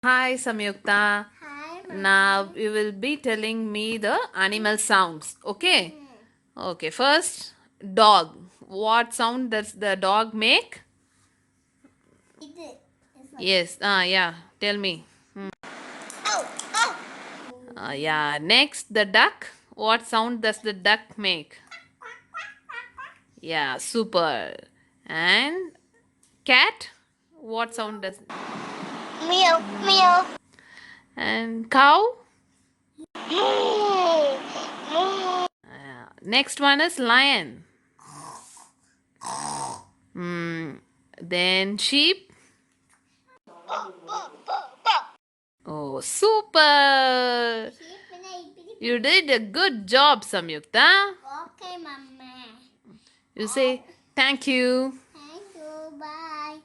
Hi Samyukta. Hi, Now mommy. you will be telling me the animal sounds. Okay? Okay, first dog. What sound does the dog make? இது this one. Yes, yeah, tell me. Ow, ow. Yeah, next the duck. What sound does the duck make? Yeah, super. And cat? What sound does Meow, meow. and cow? Moo, moo. Next one is lion. Hmm. Then sheep. Bah, bah, bah, bah. Oh, super! Sheep and I pity You pity. did a good job, Samyukta. Okay, mama. You say thank you. Thank you. Bye.